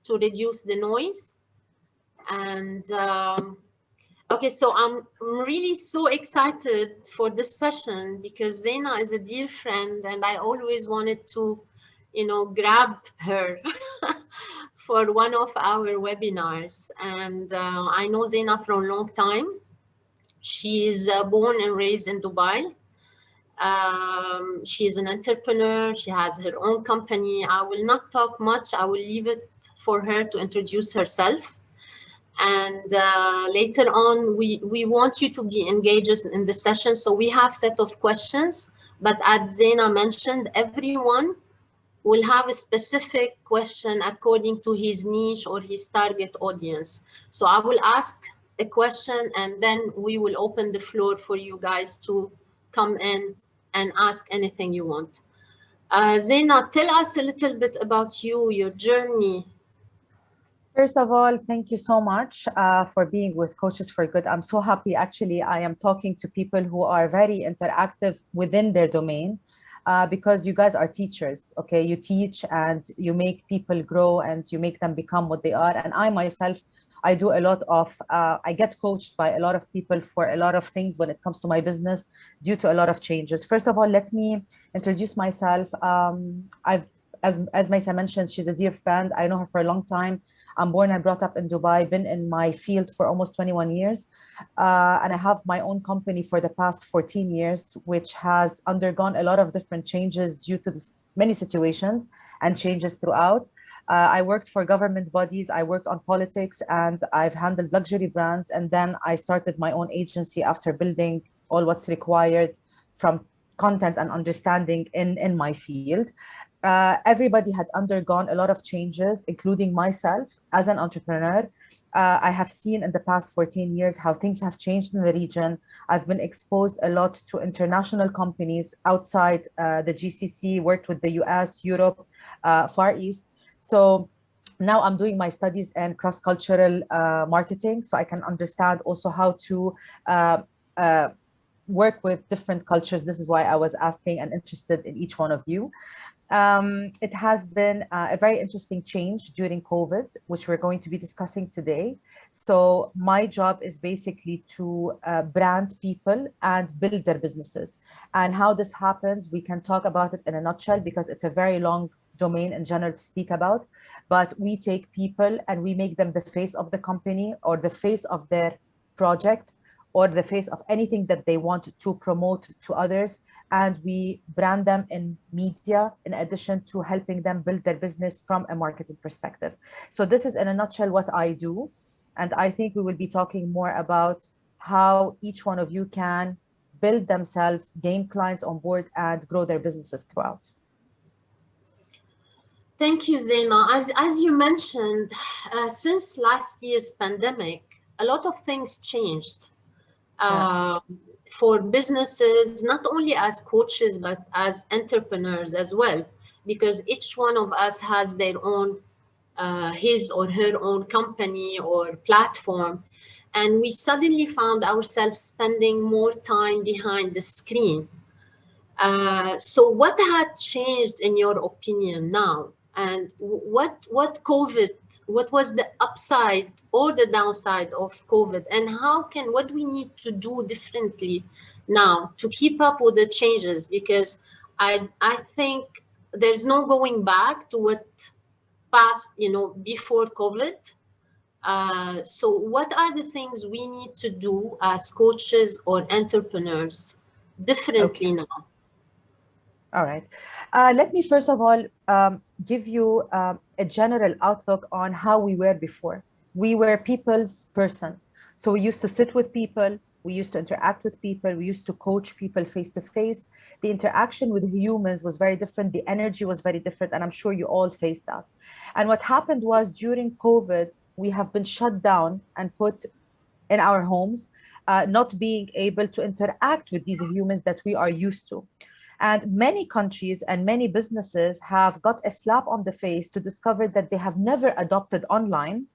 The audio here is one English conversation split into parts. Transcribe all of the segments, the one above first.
to reduce the noise. And okay, so I'm really so excited for this session because Zeina is a dear friend and I always wanted to, grab her for one of our webinars. And I know Zeina for a long time. She is born and raised in Dubai. She is an entrepreneur. She has her own company. I will not talk much. I will leave it for her to introduce herself. And later on, we want you to be engaged in the session. So we have set of questions, but as Zeina mentioned, everyone will have a specific question according to his niche or his target audience. So I will ask a question and then we will open the floor for you guys to come in and ask anything you want. Zeina, tell us a little bit about you, your journey. First of all, thank you so much for being with Coaches for Good. I'm so happy. Actually, I am talking to people who are very interactive within their domain because you guys are teachers, okay? You teach and you make people grow and you make them become what they are. And I myself, I do a lot of, I get coached by a lot of people for a lot of things when it comes to my business due to a lot of changes. First of all, let me introduce myself. As Maisa mentioned, she's a dear friend. I know her for a long time. I'm born and brought up in Dubai, been in my field for almost 21 years. And I have my own company for the past 14 years, which has undergone a lot of different changes due to many situations and changes throughout. I worked for government bodies, I worked on politics, and I've handled luxury brands. And then I started my own agency after building all what's required from content and understanding in my field. Everybody had undergone a lot of changes, including myself as an entrepreneur. I have seen in the past 14 years how things have changed in the region. I've been exposed a lot to international companies outside the GCC, worked with the US, Europe, Far East. So now I'm doing my studies in cross-cultural marketing, so I can understand also how to work with different cultures. This is why I was asking and interested in each one of you. It has been a very interesting change during COVID, which we're going to be discussing today. So my job is basically to brand people and build their businesses. And how this happens, we can talk about it in a nutshell because it's a very long domain in general to speak about. But we take people and we make them the face of the company or the face of their project or the face of anything that they want to promote to others. And we brand them in media in addition to helping them build their business from a marketing perspective. So this is in a nutshell what I do. And I think we will be talking more about how each one of you can build themselves, gain clients on board, and grow their businesses throughout. Thank you, Zeina. As you mentioned, since last year's pandemic, a lot of things changed. For businesses, not only as coaches, but as entrepreneurs as well, because each one of us has their own, his or her own company or platform. And we suddenly found ourselves spending more time behind the screen. So what had changed in your opinion now? And what COVID, what was the upside or the downside of COVID? And what we need to do differently now to keep up with the changes? Because I think there's no going back to what passed, before COVID. So what are the things we need to do as coaches or entrepreneurs differently now? All right. Let me first of all give you a general outlook on how we were before. We were people's person. So we used to sit with people, we used to interact with people, we used to coach people face to face. The interaction with humans was very different. The energy was very different. And I'm sure you all faced that. And what happened was during COVID, we have been shut down and put in our homes, not being able to interact with these humans that we are used to. And many countries and many businesses have got a slap on the face to discover that they have never adopted online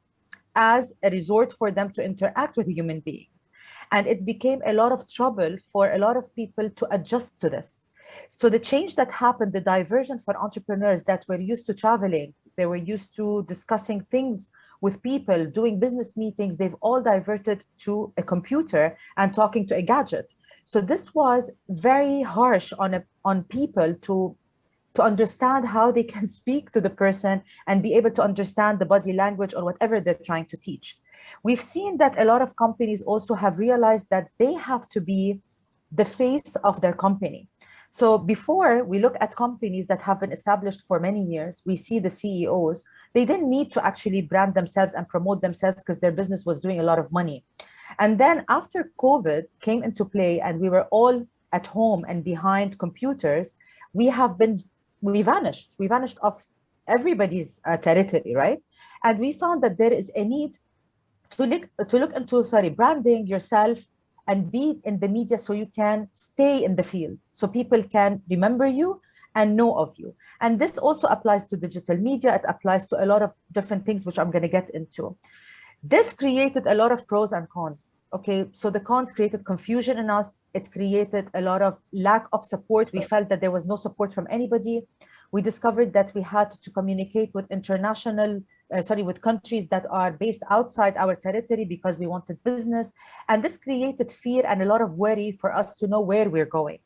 as a resort for them to interact with human beings. And it became a lot of trouble for a lot of people to adjust to this. So the change that happened, the diversion for entrepreneurs that were used to traveling they were used to discussing things with people, doing business meetings. They've all diverted to a computer and talking to a gadget. So this was very harsh on people to understand how they can speak to the person and be able to understand the body language or whatever they're trying to teach. We've seen that a lot of companies also have realized that they have to be the face of their company. So before we look at companies that have been established for many years, we see the CEOs, they didn't need to actually brand themselves and promote themselves because their business was doing a lot of money. And then after COVID came into play and we were all at home and behind computers, we vanished. We vanished off everybody's territory, right? And we found that there is a need to look into, branding yourself and be in the media so you can stay in the field, so people can remember you and know of you. And this also applies to digital media. It applies to a lot of different things, which I'm going to get into. This created a lot of pros and cons. Okay, so the cons created confusion in us. It created a lot of lack of support. We felt that there was no support from anybody. We discovered that we had to communicate with with countries that are based outside our territory because we wanted business. And this created fear and a lot of worry for us to know where we're going.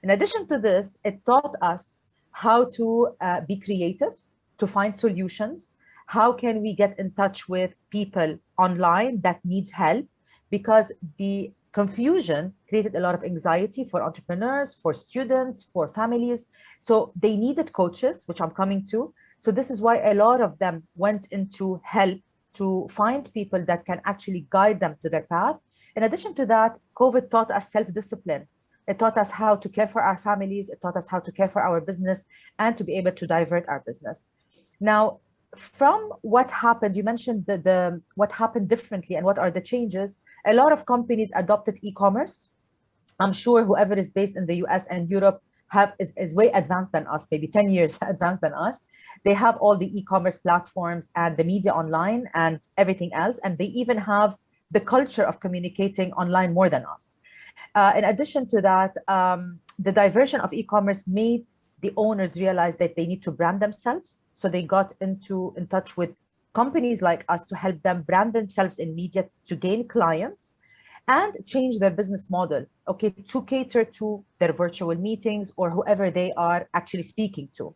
In addition to this, it taught us how to be creative, to find solutions. How can we get in touch with people online that needs help? Because the confusion created a lot of anxiety for entrepreneurs, for students, for families. So they needed coaches, which I'm coming to. So this is why a lot of them went into help to find people that can actually guide them to their path. In addition to that, COVID taught us self-discipline. It taught us how to care for our families. It taught us how to care for our business and to be able to divert our business. Now, from what happened, you mentioned what happened differently and what are the changes. A lot of companies adopted e-commerce. I'm sure whoever is based in the US and Europe is way advanced than us, maybe 10 years advanced than us. They have all the e-commerce platforms and the media online and everything else. And they even have the culture of communicating online more than us. In addition to that, the diversion of e-commerce made the owners realize that they need to brand themselves. So they got in touch with companies like us to help them brand themselves in media to gain clients and change their business model, okay, to cater to their virtual meetings or whoever they are actually speaking to.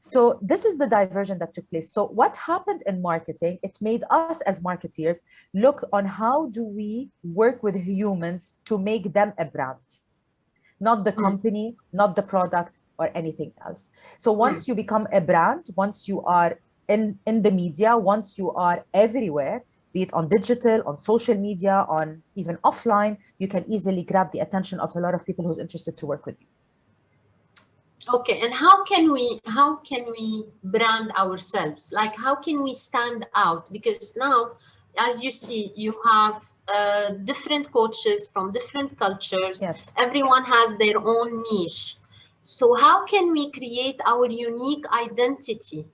So this is the diversion that took place. So what happened in marketing, it made us as marketeers look on how do we work with humans to make them a brand, not the company, not the product or anything else. So once you become a brand, once you are in the media, once you are everywhere, be it on digital, on social media, on even offline, you can easily grab the attention of a lot of people who's interested to work with you. Okay, and how can we brand ourselves? Like, how can we stand out? Because now, as you see, you have different coaches from different cultures. Yes. Everyone has their own niche. So how can we create our unique identity?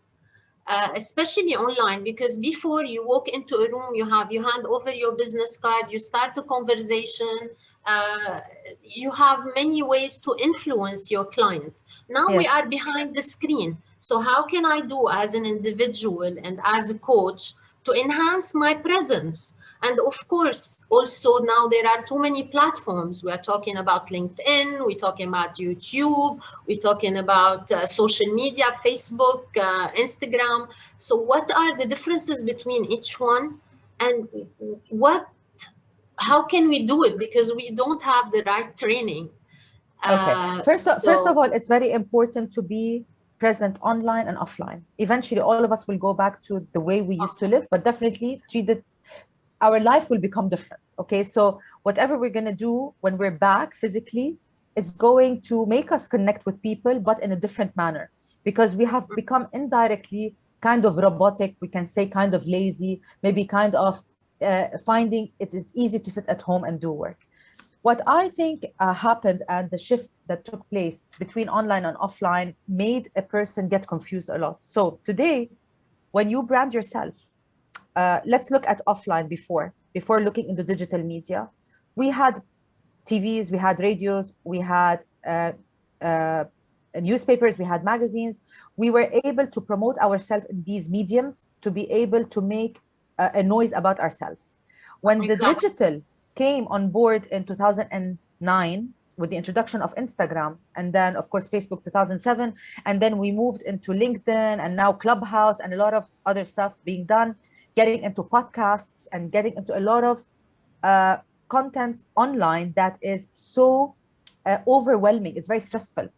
Especially online, because before you walk into a room, you hand over your business card, you start a conversation, you have many ways to influence your client. Now we are behind the screen. So how can I do as an individual and as a coach to enhance my presence? And of course, also now there are too many platforms. We are talking about LinkedIn, we're talking about YouTube, we're talking about social media, Facebook, Instagram. So what are the differences between each one? And how can we do it? Because we don't have the right training. Okay. First of all, it's very important to be present online and offline. Eventually, all of us will go back to the way we used to live, but definitely our life will become different. Okay, so whatever we're going to do when we're back physically, it's going to make us connect with people, but in a different manner, because we have become indirectly kind of robotic, we can say kind of lazy, maybe kind of finding it is easy to sit at home and do work. What I think happened and the shift that took place between online and offline made a person get confused a lot. So today, when you brand yourself, let's look at offline before looking into digital media. We had TVs, we had radios, we had newspapers, we had magazines. we were able to promote ourselves in these mediums to be able to make a noise about ourselves. When the Exactly. digital came on board in 2009 with the introduction of Instagram, and then of course Facebook 2007, and then we moved into LinkedIn and now Clubhouse and a lot of other stuff being done, getting into podcasts and getting into a lot of uh, content online that is so overwhelming. It's very stressful.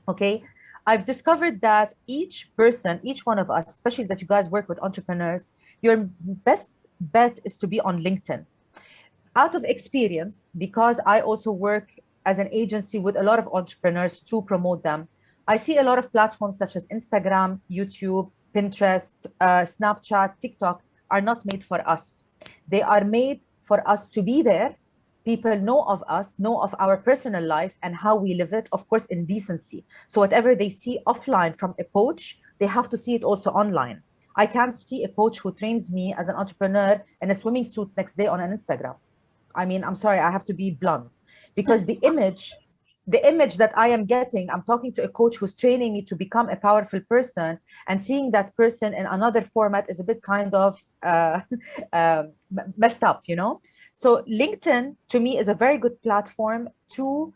Okay. I've discovered that each person, each one of us, especially that you guys work with entrepreneurs, your best bet is to be on LinkedIn. Out of experience, because I also work as an agency with a lot of entrepreneurs to promote them, I see a lot of platforms such as Instagram, YouTube, Pinterest, Snapchat, TikTok are not made for us. They are made for us to be there. People know of us, know of our personal life and how we live it, of course, in decency. So whatever they see offline from a coach, they have to see it also online. I can't see a coach who trains me as an entrepreneur in a swimming suit next day on an Instagram. I mean, I'm sorry, I have to be blunt because the image that I am getting, I'm talking to a coach who's training me to become a powerful person, and seeing that person in another format is a bit kind of messed up, you know? So LinkedIn to me is a very good platform to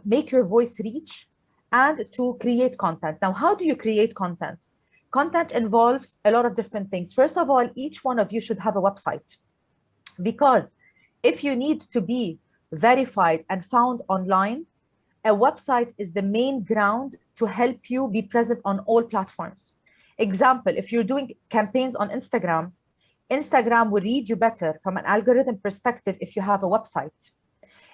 make your voice reach and to create content. Now, how do you create content? Content involves a lot of different things. First of all, each one of you should have a website, because if you need to be verified and found online, a website is the main ground to help you be present on all platforms. Example, if you're doing campaigns on Instagram, Instagram will read you better from an algorithm perspective if you have a website.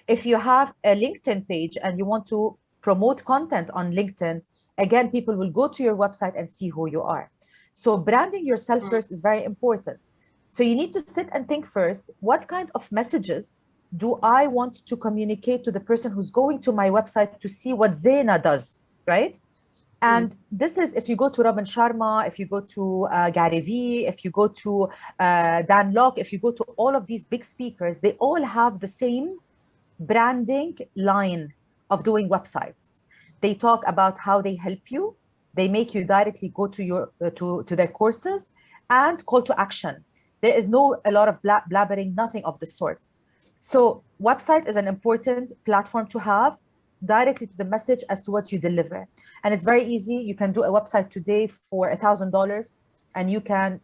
If you have a LinkedIn page and you want to promote content on LinkedIn, again, people will go to your website and see who you are. So branding yourself first is very important. So you need to sit and think first, what kind of messages do I want to communicate to the person who's going to my website to see what Zeina does, right? And this is, if you go to Robin Sharma, if you go to Gary Vee, if you go to Dan Locke, if you go to all of these big speakers, they all have the same branding line of doing websites. They talk about how they help you. They make you directly go to your to their courses, and call to action. There is no a lot of blabbering, nothing of the sort. So website is an important platform to have directly to the message as to what you deliver. And it's very easy. You can do a website today for $1,000 and you can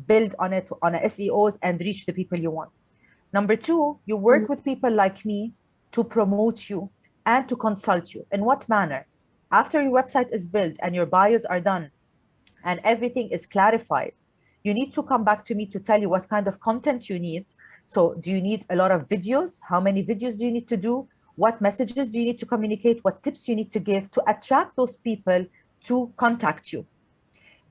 build on it on a SEOs and reach the people you want. Number two, you work with people like me to promote you and to consult you. In what manner? After your website is built and your bios are done and everything is clarified, you need to come back to me to tell you what kind of content you need. So do you need a lot of videos? How many videos do you need to do? What messages do you need to communicate? What tips you need to give to attract those people to contact you?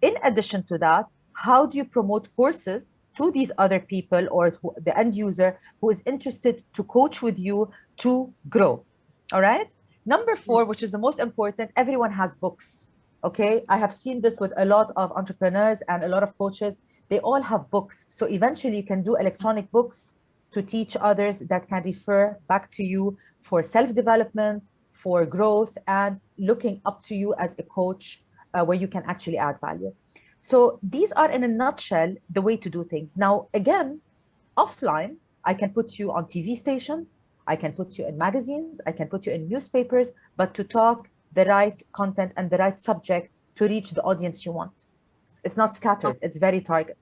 In addition to that, how do you promote courses to these other people or the end user who is interested to coach with you to grow? All right. Number four, which is the most important, everyone has books. Okay. I have seen this with a lot of entrepreneurs and a lot of coaches. They all have books. So eventually you can do electronic books to teach others that can refer back to you for self-development, for growth, and looking up to you as a coach where you can actually add value. So these are, in a nutshell, the way to do things. Now, again, offline, I can put you on TV stations, I can put you in magazines, I can put you in newspapers, but to talk the right content and the right subject to reach the audience you want. It's not scattered, it's very targeted.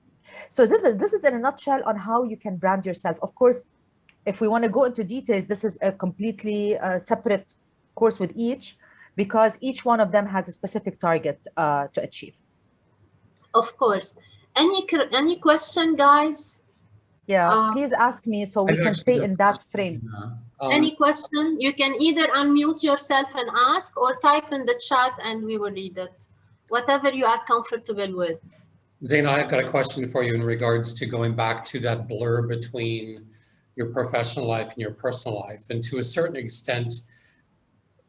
So this is in a nutshell on how you can brand yourself. Of course, if we want to go into details, this is a completely separate course with each, because each one of them has a specific target to achieve. Of course. Any question, guys? Yeah, please ask me so we can stay in that frame. Any question? You can either unmute yourself and ask, or type in the chat and we will read it. Whatever you are comfortable with. Zeina, I've got a question for you in regards to going back to that blur between your professional life and your personal life. And to a certain extent,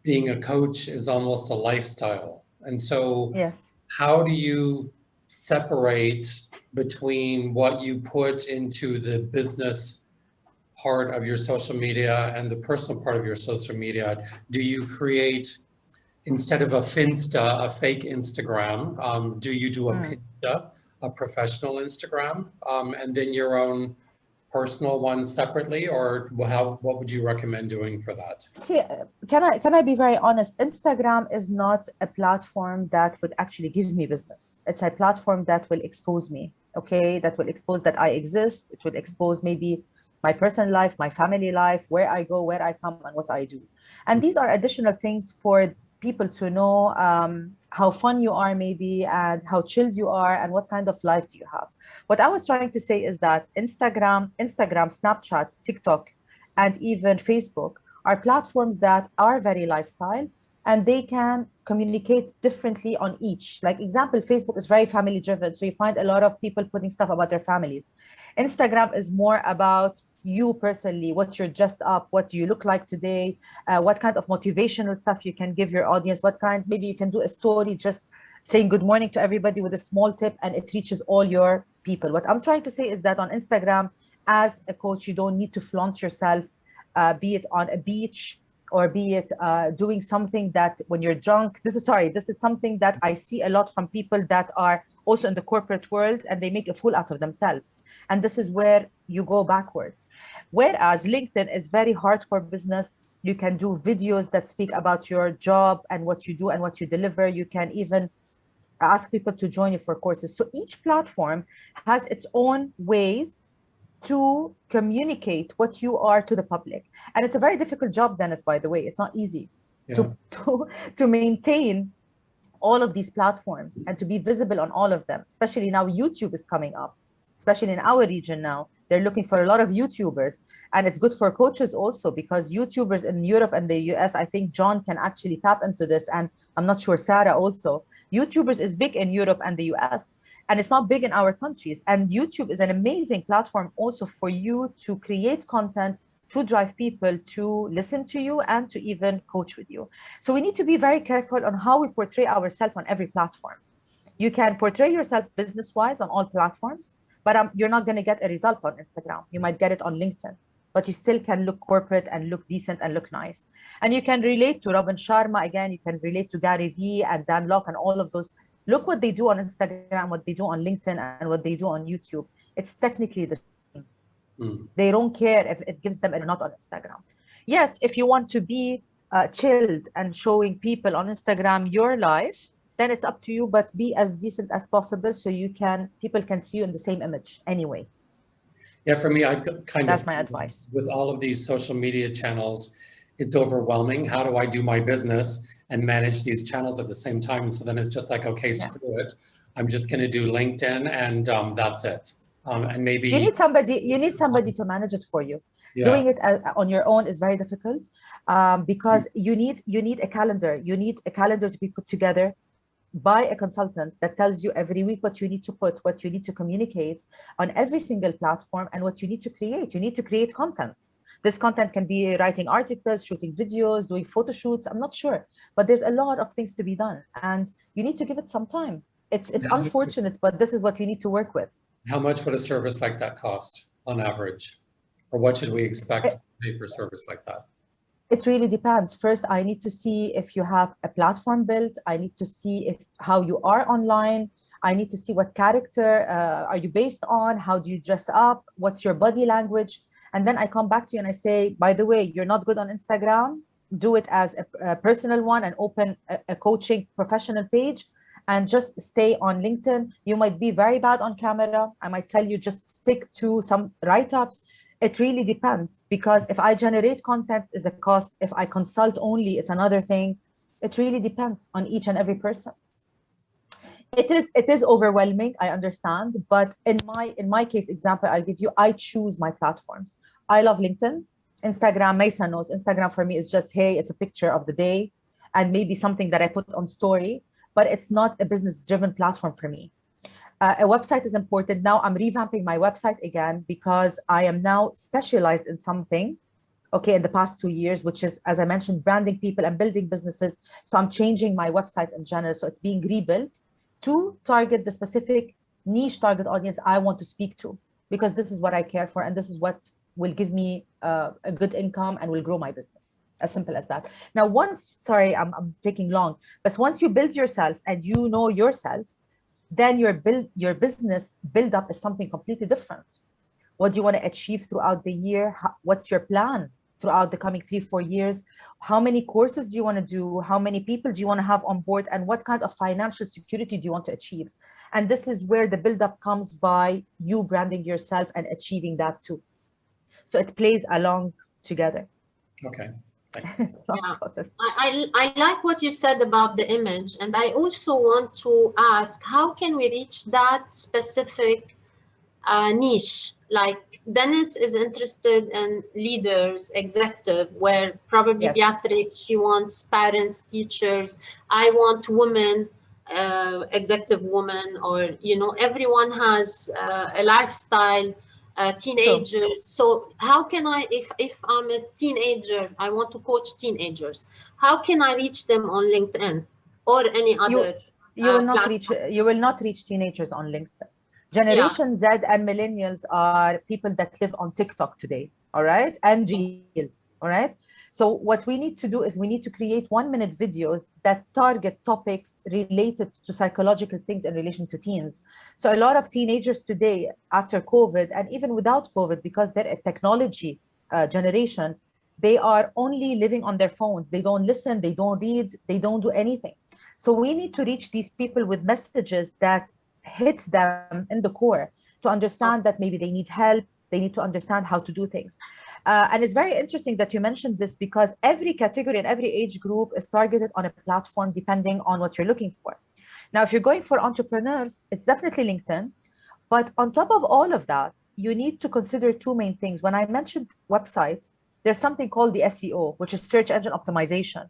being a coach is almost a lifestyle. And so yes, how do you separate between what you put into the business part of your social media and the personal part of your social media? Do you create instead of a Finsta, a fake Instagram, do you do a Pinsta, a professional Instagram, and then your own personal one separately, or what would you recommend doing for that? See, can I be very honest? Instagram is not a platform that would actually give me business. It's a platform that will expose me, okay? That will expose that I exist. It will expose maybe my personal life, my family life, where I go, where I come, and what I do. And these are additional things for people to know how fun you are maybe, and how chilled you are, and what kind of life do you have. What I was trying to say is that Instagram, Snapchat, TikTok, and even Facebook are platforms that are very lifestyle, and they can communicate differently on each. Like example, Facebook is very family driven. So you find a lot of people putting stuff about their families. Instagram is more about you personally, what you're dressed up, what do you look like today, what kind of motivational stuff you can give your audience, maybe you can do a story just saying good morning to everybody with a small tip, and it reaches all your people. What I'm trying to say is that on Instagram, as a coach, you don't need to flaunt yourself, be it on a beach, or be it doing something that when you're drunk. This is something that I see a lot from people that are also in the corporate world, and they make a fool out of themselves. And this is where you go backwards. Whereas LinkedIn is very hardcore business. You can do videos that speak about your job and what you do and what you deliver. You can even ask people to join you for courses. So each platform has its own ways to communicate what you are to the public. And it's a very difficult job, Dennis, by the way. It's not easy to maintain all of these platforms and to be visible on all of them. Especially now YouTube is coming up, especially in our region now. They're looking for a lot of YouTubers. And it's good for coaches also, because YouTubers in Europe and the US, I think John can actually tap into this. And I'm not sure Sarah also. YouTubers is big in Europe and the US, and it's not big in our countries. And YouTube is an amazing platform also for you to create content, to drive people to listen to you and to even coach with you. So we need to be very careful on how we portray ourselves on every platform. You can portray yourself business-wise on all platforms, but you're not going to get a result on Instagram. You might get it on LinkedIn, but you still can look corporate and look decent and look nice. And you can relate to Robin Sharma again. You can relate to Gary Vee and Dan Locke and all of those. Look what they do on Instagram, what they do on LinkedIn, and what they do on YouTube. It's technically the same. They don't care if it gives them or not on Instagram. Yet, if you want to be chilled and showing people on Instagram your life, then it's up to you, but be as decent as possible so people can see you in the same image anyway. Yeah, for me, I've got That's my advice. With all of these social media channels, it's overwhelming. How do I do my business and manage these channels at the same time? And so then it's just like, okay, screw it. I'm just going to do LinkedIn, and that's it. And maybe you need somebody to manage it for you. Yeah. Doing it on your own is very difficult, because you need a calendar. You need a calendar to be put together by a consultant that tells you every week what you need to put, what you need to communicate on every single platform, and what you need to create. You need to create content. This content can be writing articles, shooting videos, doing photo shoots. I'm not sure, but there's a lot of things to be done, and you need to give it some time. It's unfortunate, but this is what we need to work with. How much would a service like that cost on average? Or what should we expect to pay for a service like that? It really depends. First, I need to see if you have a platform built. I need to see how you are online. I need to see what character are you based on? How do you dress up? What's your body language? And then I come back to you and I say, by the way, you're not good on Instagram. Do it as a personal one and open a coaching professional page, and just stay on LinkedIn. You might be very bad on camera. I might tell you just stick to some write-ups. It really depends, because if I generate content, is a cost. If I consult only, it's another thing. It really depends on each and every person. It is overwhelming, I understand, but in my case example, I'll give you, I choose my platforms. I love LinkedIn. Instagram, Mesa knows, Instagram for me is just, hey, it's a picture of the day and maybe something that I put on story, but it's not a business-driven platform for me. A website is important. Now I'm revamping my website again, because I am now specialized in something, okay, in the past 2 years, which is, as I mentioned, branding people and building businesses. So I'm changing my website in general. So it's being rebuilt to target the specific niche target audience I want to speak to, because this is what I care for, and this is what will give me a good income and will grow my business. As simple as that. Now, once, sorry, I'm taking long, but once you build yourself and you know yourself, then your business build up is something completely different. What do you want to achieve throughout the year? What's your plan throughout the coming 3-4 years? How many courses do you want to do? How many people do you want to have on board? And what kind of financial security do you want to achieve? And this is where the buildup comes by you branding yourself and achieving that too. So it plays along together. Okay, thanks. It's a long Yeah. process. I like what you said about the image, and I also want to ask, how can we reach that specific niche? Like Dennis is interested in leaders, executive, where probably Yes. Beatrice, she wants parents, teachers. I want women, executive women, or, you know, everyone has a lifestyle, teenagers. So how can I, if I'm a teenager, I want to coach teenagers, how can I reach them on LinkedIn or any other You will not platform? reach, you will not reach teenagers on LinkedIn. Yeah. Generation Z and millennials are people that live on TikTok today, all right, and Reels, all right. So what we need to do is we need to create 1-minute videos that target topics related to psychological things in relation to teens. So a lot of teenagers today, after COVID and even without COVID, because they're a technology generation, they are only living on their phones. They don't listen, they don't read, they don't do anything. So we need to reach these people with messages that hits them in the core to understand that maybe they need help, they need to understand how to do things. And it's very interesting that you mentioned this because every category and every age group is targeted on a platform depending on what you're looking for. Now, if you're going for entrepreneurs, it's definitely LinkedIn. But on top of all of that, you need to consider two main things. When I mentioned website, there's something called the SEO, which is search engine optimization.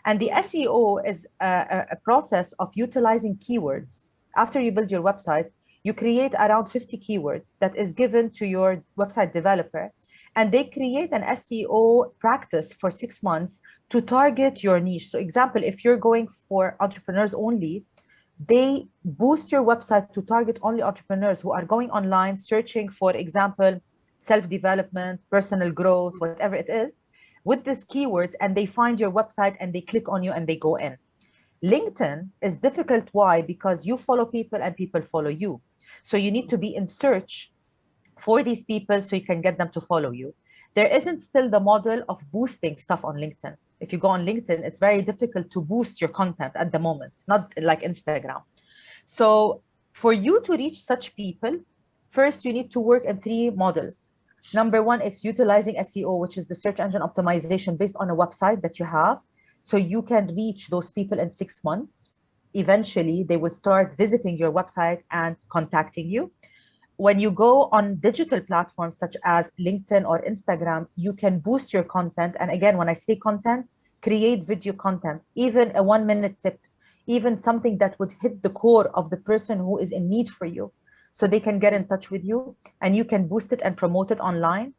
And the SEO is a process of utilizing keywords. After you build your website, you create around 50 keywords that is given to your website developer. And they create an SEO practice for 6 months to target your niche. So example, if you're going for entrepreneurs only, they boost your website to target only entrepreneurs who are going online, searching, for example, self-development, personal growth, whatever it is, with these keywords, and they find your website and they click on you and they go in. LinkedIn is difficult. Why? Because you follow people and people follow you. So you need to be in search for these people so you can get them to follow you. There isn't still the model of boosting stuff on LinkedIn. If you go on LinkedIn, it's very difficult to boost your content at the moment, not like Instagram. So for you to reach such people, first you need to work in 3 models. Number 1 is utilizing SEO, which is the search engine optimization based on a website that you have. So you can reach those people in 6 months. Eventually, they will start visiting your website and contacting you. When you go on digital platforms such as LinkedIn or Instagram, you can boost your content. And again, when I say content, create video content, even a 1-minute tip, even something that would hit the core of the person who is in need for you. So they can get in touch with you and you can boost it and promote it online.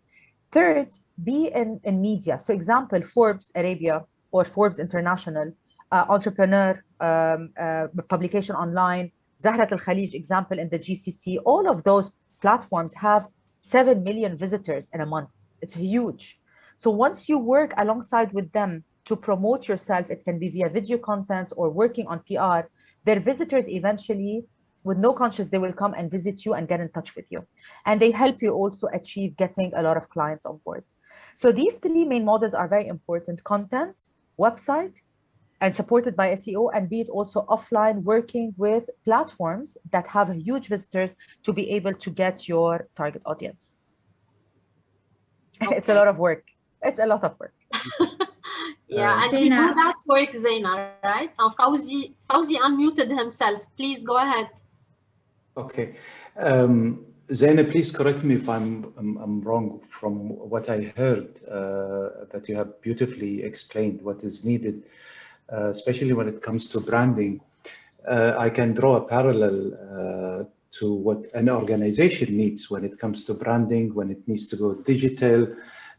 Third, be in media. So example, Forbes Arabia or Forbes International, entrepreneur, publication online, Zahrat Al Khalij example in the GCC, all of those platforms have 7 million visitors in a month. It's huge. So once you work alongside with them to promote yourself, it can be via video content or working on PR, their visitors eventually, with no conscience, they will come and visit you and get in touch with you. And they help you also achieve getting a lot of clients on board. So these 3 main models are very important: content, website, and supported by SEO, and be it also offline, working with platforms that have huge visitors to be able to get your target audience. Okay. It's a lot of work. It's a lot of work. Yeah, and he do that work, Zeina, right? Now, Fauzi unmuted himself. Please go ahead. Okay. Zeina, please correct me if I'm wrong. From what I heard, that you have beautifully explained what is needed, especially when it comes to branding. I can draw a parallel to what an organization needs when it comes to branding, when it needs to go digital.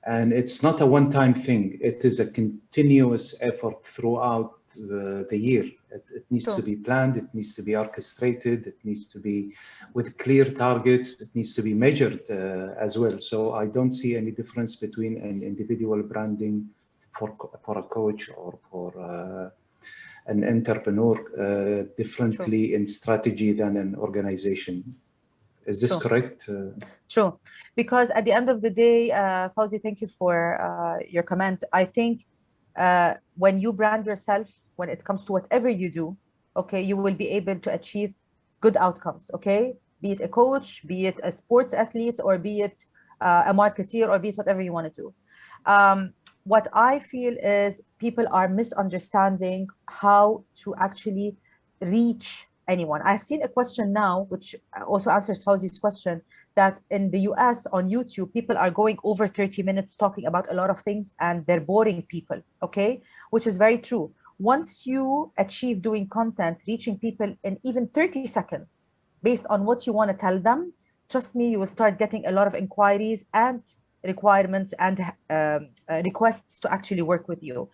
And it's not a one-time thing. It is a continuous effort throughout the year. It needs to be planned. It needs to be orchestrated. It needs to be with clear targets. It needs to be measured as well. So I don't see any difference between an individual branding for a coach or for an entrepreneur differently in strategy than an organization. Is this correct? True. Because at the end of the day, Fawzi, thank you for your comment. I think when you brand yourself, when it comes to whatever you do, okay, you will be able to achieve good outcomes, okay? Be it a coach, be it a sports athlete, or be it a marketeer, or be it whatever you want to do. What I feel is people are misunderstanding how to actually reach anyone. I've seen a question now, which also answers Fawzi's question, that in the US on YouTube, people are going over 30 minutes talking about a lot of things and they're boring people, okay? Which is very true. Once you achieve doing content, reaching people in even 30 seconds, based on what you want to tell them, trust me, you will start getting a lot of inquiries and requirements and requests to actually work with you.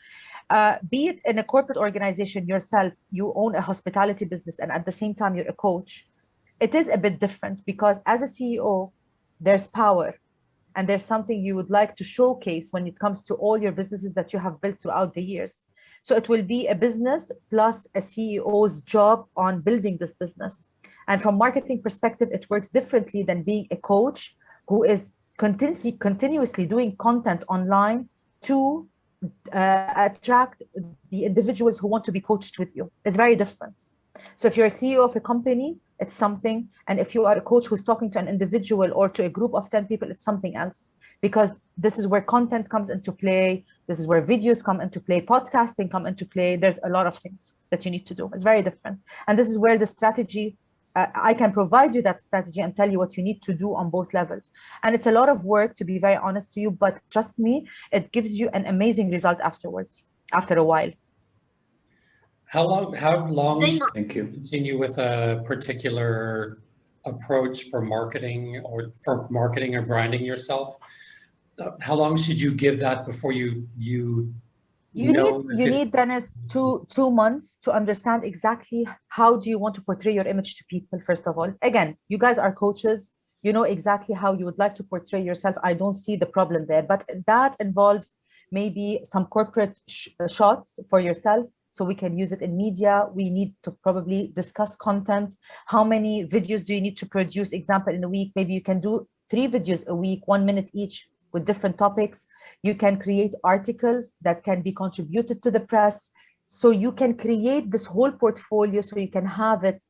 Be it in a corporate organization yourself, you own a hospitality business, and at the same time, you're a coach. It is a bit different because as a CEO, there's power and there's something you would like to showcase when it comes to all your businesses that you have built throughout the years. So it will be a business plus a CEO's job on building this business. And from marketing perspective, it works differently than being a coach who is continuously doing content online to attract the individuals who want to be coached with you. It's very different. So if you're a CEO of a company, it's something. And if you are a coach who's talking to an individual or to a group of 10 people, it's something else. Because this is where content comes into play. This is where videos come into play. Podcasting come into play. There's a lot of things that you need to do. It's very different. And this is where the strategy, I can provide you that strategy and tell you what you need to do on both levels. And it's a lot of work, to be very honest to you, but trust me, it gives you an amazing result afterwards, after a while. How long should Thank you. continue with a particular approach for marketing or branding yourself? How long should you give that before you need, Dennis, two months to understand exactly how do you want to portray your image to people, first of all. Again, you guys are coaches. You know exactly how you would like to portray yourself. I don't see the problem there, but that involves maybe some corporate shots for yourself, so we can use it in media. We need to probably discuss content. How many videos do you need to produce? Example, in a week, maybe you can do 3 videos a week, 1 minute each with different topics. You can create articles that can be contributed to the press. So you can create this whole portfolio so you can have it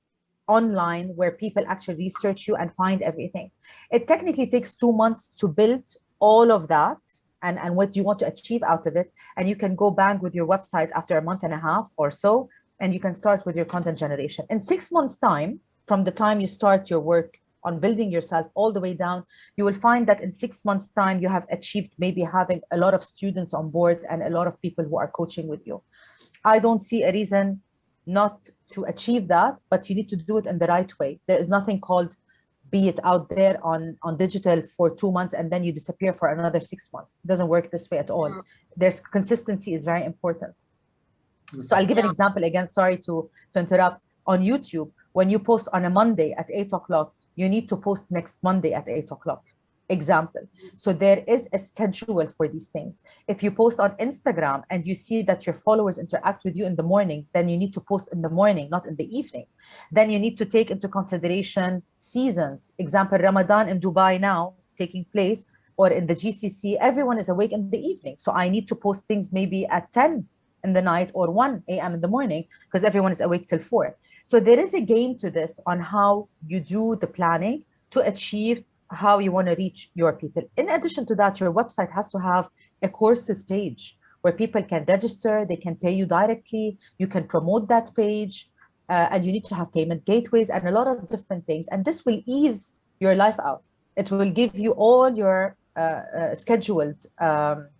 online where people actually research you and find everything. It technically takes 2 months to build all of that and what you want to achieve out of it. And you can go bang with your website after a month and a half or so, and you can start with your content generation. In 6 months' time, from the time you start your work on building yourself all the way down, you will find that in 6 months' time, you have achieved maybe having a lot of students on board and a lot of people who are coaching with you. I don't see a reason not to achieve that, but you need to do it in the right way. There is nothing called be it out there on digital for 2 months and then you disappear for another 6 months. It doesn't work this way at all. There's consistency is very important. So I'll give an example again, sorry to interrupt. On YouTube, when you post on a Monday at 8 o'clock, you need to post next Monday at 8 o'clock. Example. So there is a schedule for these things. If you post on Instagram and you see that your followers interact with you in the morning, then you need to post in the morning, not in the evening. Then you need to take into consideration seasons. Example, Ramadan in Dubai now taking place, or in the GCC, everyone is awake in the evening. So I need to post things maybe at 10 in the night or 1 a.m. in the morning because everyone is awake till 4. So there is a game to this on how you do the planning to achieve how you want to reach your people. In addition to that, your website has to have a courses page where people can register, they can pay you directly, you can promote that page, and you need to have payment gateways and a lot of different things. And this will ease your life out. It will give you all your scheduled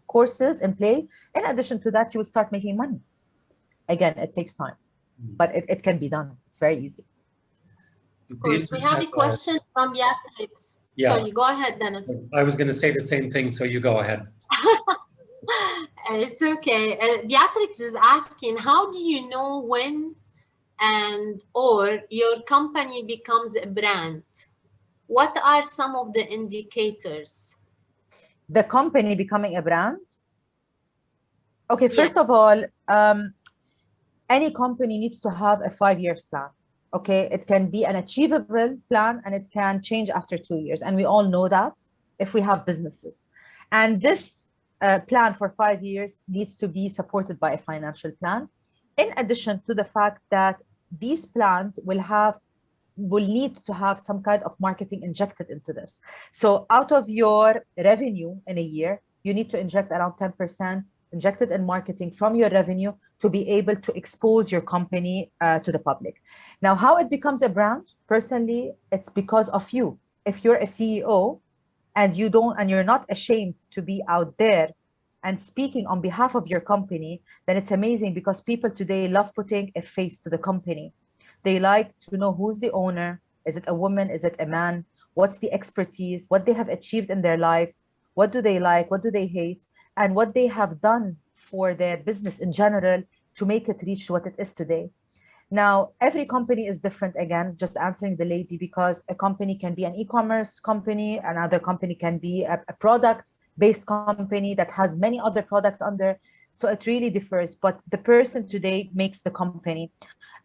courses in play. In addition to that, you will start making money. Again, it takes time, but it can be done. It's very easy. Of course, we have a question from Beatrix. Yeah. So you go ahead, Dennis. I was going to say the same thing, so you go ahead. It's okay. Beatrix is asking, how do you know when or your company becomes a brand? What are some of the indicators? The company becoming a brand? Okay, first Yes. of all, any company needs to have a 5 year plan. Okay, it can be an achievable plan and it can change after 2 years. And we all know that if we have businesses. And this plan for 5 years needs to be supported by a financial plan. In addition to the fact that these plans will need to have some kind of marketing injected into this. So out of your revenue in a year, you need to inject around 10% injected in marketing from your revenue to be able to expose your company to the public. Now, how it becomes a brand, personally, it's because of you. If you're a CEO and you're not ashamed to be out there and speaking on behalf of your company, then it's amazing because people today love putting a face to the company. They like to know who's the owner. Is it a woman? Is it a man? What's the expertise? What they have achieved in their lives? What do they like? What do they hate? And what they have done for their business in general to make it reach what it is today. Now, every company is different again, just answering the lady, because a company can be an e-commerce company, another company can be a product-based company that has many other products under. So it really differs, but the person today makes the company.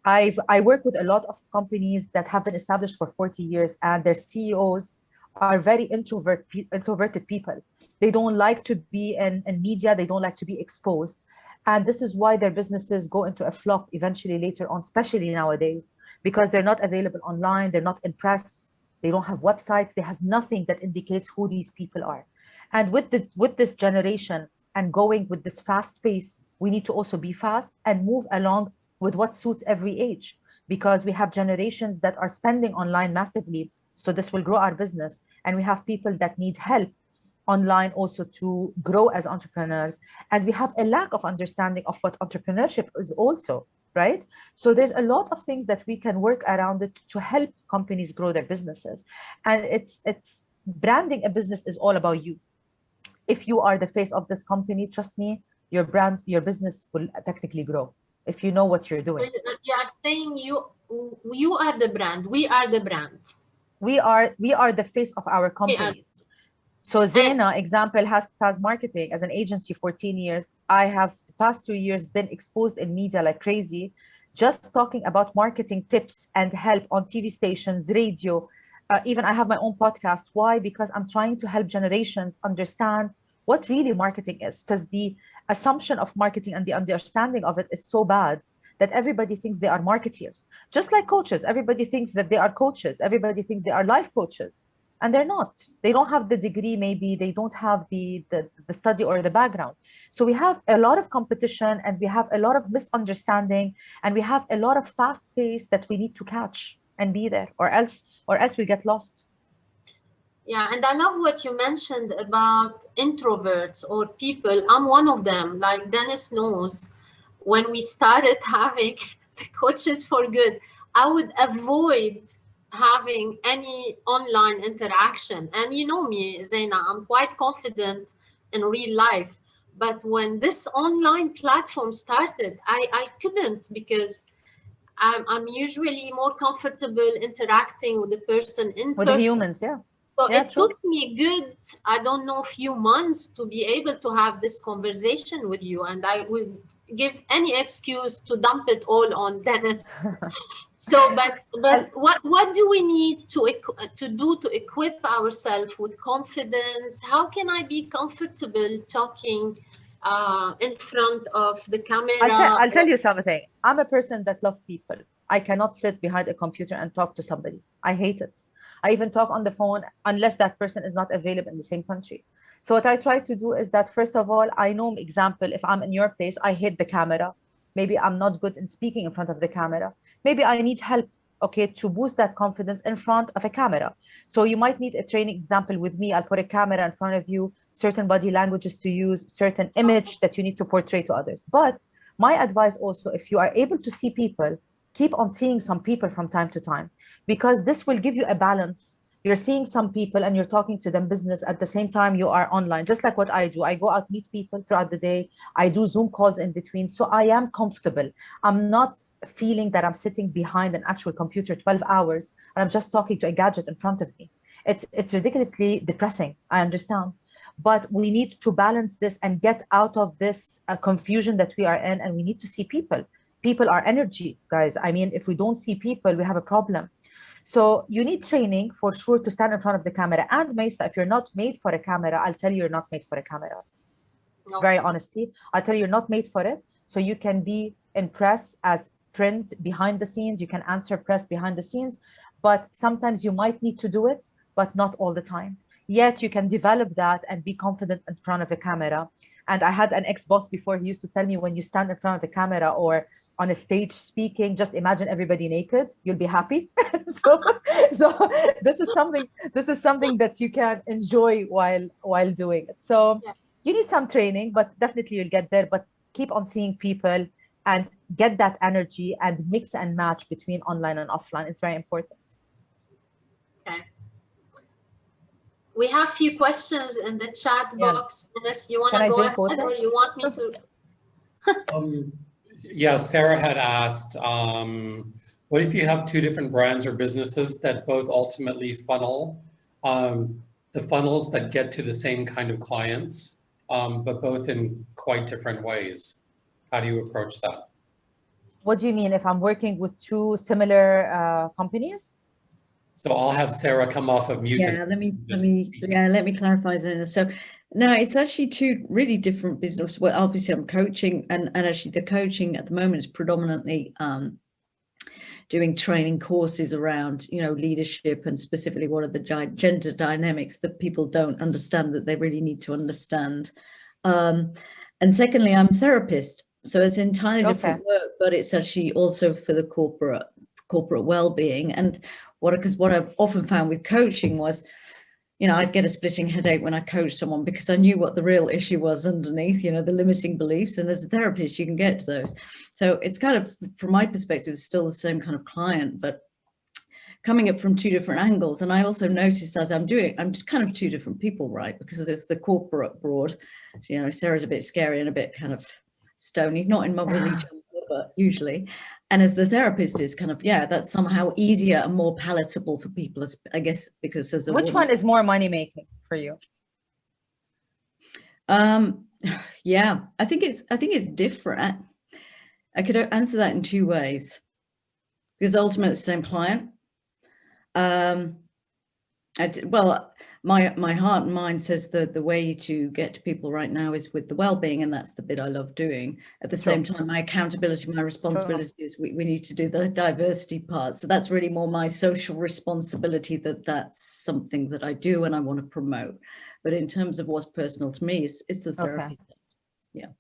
I work with a lot of companies that have been established for 40 years and their CEOs are very introverted people. They don't like to be in media. They don't like to be exposed. And this is why their businesses go into a flop eventually later on, especially nowadays, because they're not available online. They're not in press. They don't have websites. They have nothing that indicates who these people are. And with this generation and going with this fast pace, we need to also be fast and move along with what suits every age, because we have generations that are spending online massively. So this will grow our business. And we have people that need help online also to grow as entrepreneurs. And we have a lack of understanding of what entrepreneurship is also, right? So there's a lot of things that we can work around it to help companies grow their businesses. And it's branding a business is all about you. If you are the face of this company, trust me, your business will technically grow if you know what you're doing. You are saying you are the brand. We are the brand. We are the face of our companies. So Zeina, example, has marketing as an agency 14 years. I have the past 2 years been exposed in media like crazy, just talking about marketing tips and help on TV stations, radio. Even I have my own podcast. Why? Because I'm trying to help generations understand what really marketing is, because the assumption of marketing and the understanding of it is so bad that everybody thinks they are marketeers. Just like coaches, everybody thinks that they are coaches. Everybody thinks they are life coaches. And they're not. They don't have the degree, maybe they don't have the study or the background. So we have a lot of competition and we have a lot of misunderstanding and we have a lot of fast pace that we need to catch and be there, or else we get lost. Yeah, and I love what you mentioned about introverts or people. I'm one of them. Like Dennis knows, when we started having the Coaches for Good, I would avoid having any online interaction. And you know me, Zeina, I'm quite confident in real life. But when this online platform started, I couldn't, because I'm usually more comfortable interacting with the person in With person. the humans, yeah. So Yeah, it true. took me good, I don't know, few months to be able to have this conversation with you. And I would give any excuse to dump it all on Dennis. So, but what do we need to do to equip ourselves with confidence? How can I be comfortable talking in front of the camera? I'll tell you something. I'm a person that loves people. I cannot sit behind a computer and talk to somebody. I hate it. I even talk on the phone unless that person is not available in the same country. So what I try to do is that, first of all, I know, example, if I'm in your place, I hate the camera. Maybe I'm not good in speaking in front of the camera. Maybe I need help, okay, to boost that confidence in front of a camera. So you might need a training example with me. I'll put a camera in front of you, certain body languages to use, certain image that you need to portray to others. But my advice also, if you are able to see people, keep on seeing some people from time to time, because this will give you a balance. You're seeing some people and you're talking to them business at the same time you are online, just like what I do. I go out, meet people throughout the day. I do Zoom calls in between. So I am comfortable. I'm not feeling that I'm sitting behind an actual computer 12 hours and I'm just talking to a gadget in front of me. It's ridiculously depressing. I understand. But we need to balance this and get out of this confusion that we are in, and we need to see people. People are energy, guys. I mean, if we don't see people, we have a problem. So you need training for sure to stand in front of the camera. And Maisa, if you're not made for a camera, I'll tell you you're not made for a camera. No. Very honestly, I'll tell you you're not made for it. So you can be in press as print behind the scenes, you can answer press behind the scenes, but sometimes you might need to do it, but not all the time. Yet you can develop that and be confident in front of a camera. And I had an ex-boss before, he used to tell me, when you stand in front of the camera or on a stage speaking, just imagine everybody naked, you'll be happy. so this is something that you can enjoy while doing it. So you need some training, but definitely you'll get there. But keep on seeing people and get that energy and mix and match between online and offline. It's very important. Okay. We have a few questions in the chat box. Unless you want to go ahead, or you want me to? Yeah, Sarah had asked, what if you have two different brands or businesses that both ultimately funnel, the funnels that get to the same kind of clients, but both in quite different ways? How do you approach that? What do you mean if I'm working with two similar companies? So I'll have Sarah come off of mute. Yeah, let me clarify then. So no, it's actually two really different businesses. Well, obviously I'm coaching, and actually the coaching at the moment is predominantly doing training courses around, you know, leadership, and specifically what are the gender dynamics that people don't understand that they really need to understand. And secondly, I'm a therapist, so it's entirely different work, but it's actually also for the corporate well-being. And because what I've often found with coaching was, you know, I'd get a splitting headache when I coached someone because I knew what the real issue was underneath, you know, the limiting beliefs. And as a therapist, you can get to those. So it's kind of, from my perspective, it's still the same kind of client, but coming up from two different angles. And I also noticed as I'm just kind of two different people, right? Because there's the corporate broad, you know, Sarah's a bit scary and a bit kind of stony, not in my woolly jumper, but usually. And as the therapist is kind of, that's somehow easier and more palatable for people, I guess, because as a Which one is more money making for you? Yeah, I think it's different. I could answer that in two ways, because ultimately it's the same client. My heart and mind says that the way to get to people right now is with the well-being, and that's the bit I love doing. At the same time, my accountability, my responsibility is we need to do the diversity part. So that's really more my social responsibility, that's something that I do and I want to promote. But in terms of what's personal to me, it's the therapy. Yeah.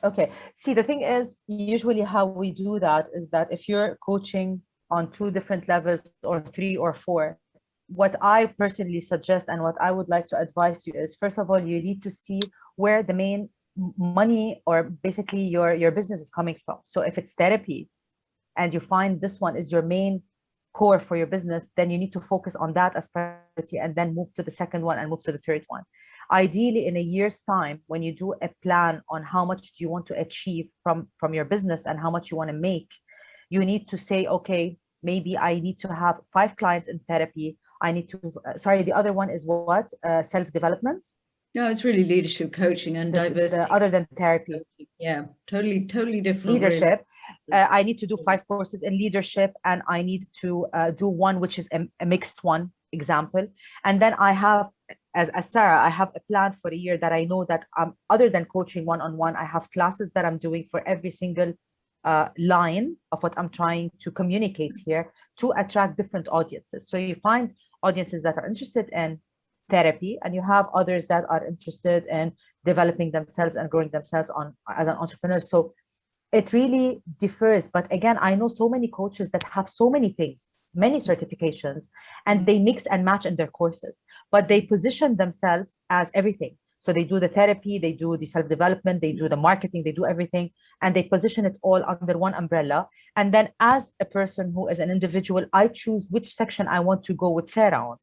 Okay. See, the thing is, usually how we do that is that if you're coaching on two different levels or three or four, what I personally suggest and what I would like to advise you is, first of all, you need to see where the main money or basically your business is coming from. So if it's therapy and you find this one is your main core for your business, then you need to focus on that as priority and then move to the second one and move to the third one. Ideally, in a year's time, when you do a plan on how much do you want to achieve from your business and how much you want to make, you need to say, okay, maybe I need to have 5 clients in therapy. I need to, sorry, the other one is what? Self-development? No, it's really leadership coaching and diversity. Other than therapy. Yeah, totally different. Leadership. Really. I need to do 5 courses in leadership, and I need to do one, which is a mixed one, example. And then I have, as Sarah, I have a plan for a year that I know that other than coaching one-on-one, I have classes that I'm doing for every single line of what I'm trying to communicate here to attract different audiences. So you find audiences that are interested in therapy, and you have others that are interested in developing themselves and growing themselves as an entrepreneur. So it really differs. But again, I know so many coaches that have so many things, many certifications, and they mix and match in their courses, but they position themselves as everything. So they do the therapy, they do the self-development, they do the marketing, they do everything, and they position it all under one umbrella. And then as a person who is an individual, I choose which section I want to go with Sarah on,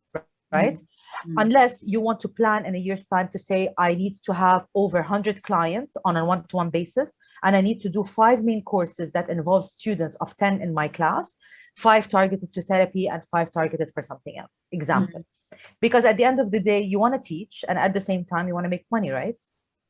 right? Mm-hmm. Unless you want to plan in a year's time to say, I need to have over 100 clients on a one-to-one basis, and I need to do 5 main courses that involve students of 10 in my class, 5 targeted to therapy and 5 targeted for something else, example. Mm-hmm. Because at the end of the day, you want to teach, and at the same time, you want to make money, right?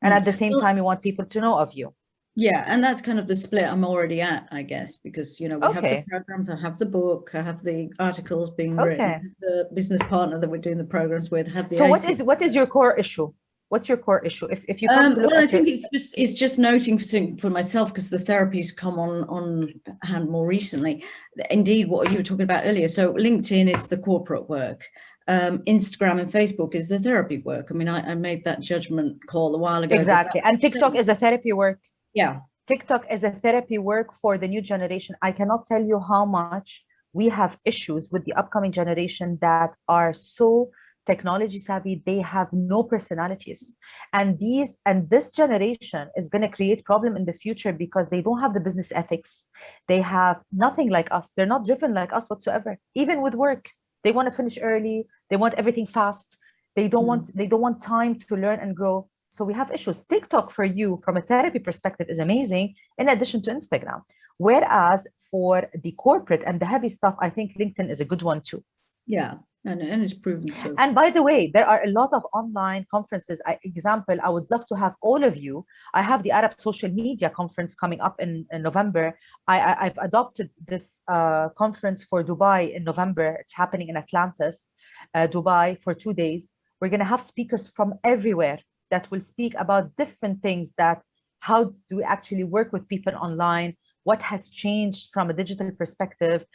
And at the same time, you want people to know of you. Yeah, and that's kind of the split I'm already at, I guess, because, you know, we have the programs, I have the book, I have the articles being written, the business partner that we're doing the programs with, have the So what is your core issue? What's your core issue? If you come to look well, I think it's just noting for myself, because the therapy's come on hand more recently. Indeed, what you were talking about earlier. So LinkedIn is the corporate work. Instagram and Facebook is the therapy work. I mean, I made that judgment call a while ago. Exactly. And TikTok is a therapy work. Yeah. TikTok is a therapy work for the new generation. I cannot tell you how much we have issues with the upcoming generation that are so technology savvy. They have no personalities, and this generation is going to create problem in the future because they don't have the business ethics. They have nothing like us. They're not driven like us whatsoever. Even with work, they want to finish early. They want everything fast. They don't want time to learn and grow. So we have issues. TikTok for you from a therapy perspective is amazing, in addition to Instagram. Whereas for the corporate and the heavy stuff, I think LinkedIn is a good one too. Yeah. And it's proven so. And by the way, there are a lot of online conferences. Example, I would love to have all of you. I have the Arab Social Media Conference coming up in November. I've adopted this conference for Dubai in November. It's happening in Atlantis, Dubai, for 2 days. We're going to have speakers from everywhere that will speak about different things, that how do we actually work with people online, what has changed from a digital perspective,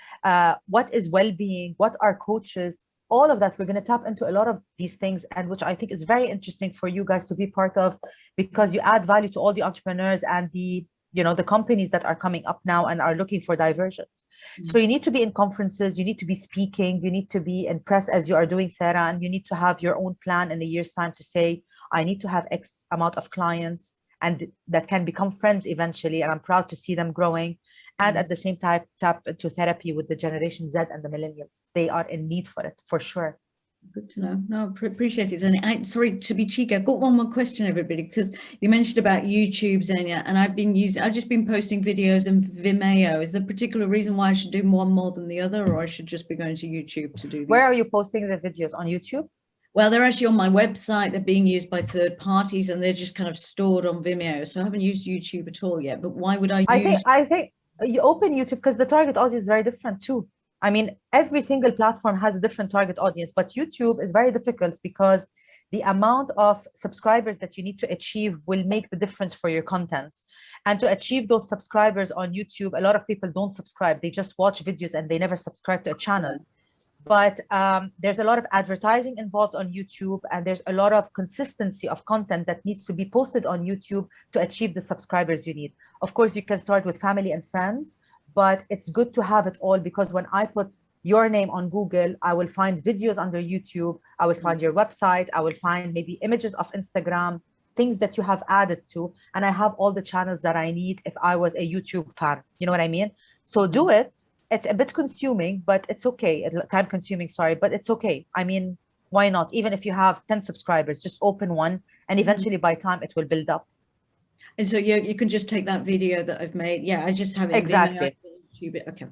what is well-being, what are coaches, all of that. We're going to tap into a lot of these things, and which I think is very interesting for you guys to be part of, because you add value to all the entrepreneurs and the companies that are coming up now and are looking for diversions. So you need to be in conferences, you need to be speaking, you need to be in press as you are doing, Sarah, and you need to have your own plan in a year's time to say, I need to have X amount of clients, and that can become friends eventually. And I'm proud to see them growing. And at the same time, tap into therapy with the Generation Z and the millennials. They are in need for it, for sure. Good to know. No, appreciate it. And sorry to be cheeky, I've got one more question, everybody, because you mentioned about YouTube, Zeina, and I've just been posting videos in Vimeo. Is there a particular reason why I should do one more than the other, or I should just be going to YouTube to do these? Where are you posting the videos? On YouTube? Well, they're actually on my website. They're being used by third parties, and they're just kind of stored on Vimeo. So I haven't used YouTube at all yet. But why would I use? I think you open YouTube because the target audience is very different too. I mean, every single platform has a different target audience, but YouTube is very difficult because the amount of subscribers that you need to achieve will make the difference for your content. And to achieve those subscribers on YouTube, a lot of people don't subscribe. They just watch videos and they never subscribe to a channel. But there's a lot of advertising involved on YouTube, and there's a lot of consistency of content that needs to be posted on YouTube to achieve the subscribers you need. Of course, you can start with family and friends, but it's good to have it all, because when I put your name on Google, I will find videos under YouTube, I will find your website, I will find maybe images of Instagram, things that you have added to, and I have all the channels that I need if I was a YouTube fan. You know what I mean? So do it. It's a bit consuming, but it's okay. Time consuming, sorry, but it's okay. I mean, why not? Even if you have 10 subscribers, just open one, and eventually by time it will build up. And so you can just take that video that I've made. Yeah, I just have it. Exactly. Okay.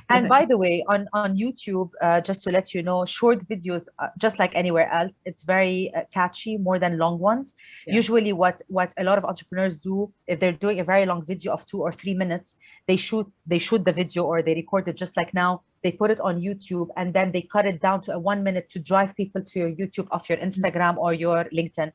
And by the way, on YouTube, just to let you know, short videos, just like anywhere else, it's very catchy, more than long ones. Yeah. Usually what a lot of entrepreneurs do, if they're doing a very long video of 2 or 3 minutes, they shoot the video, or they record it just like now. They put it on YouTube, and then they cut it down to a 1 minute to drive people to your YouTube off your Instagram or your LinkedIn.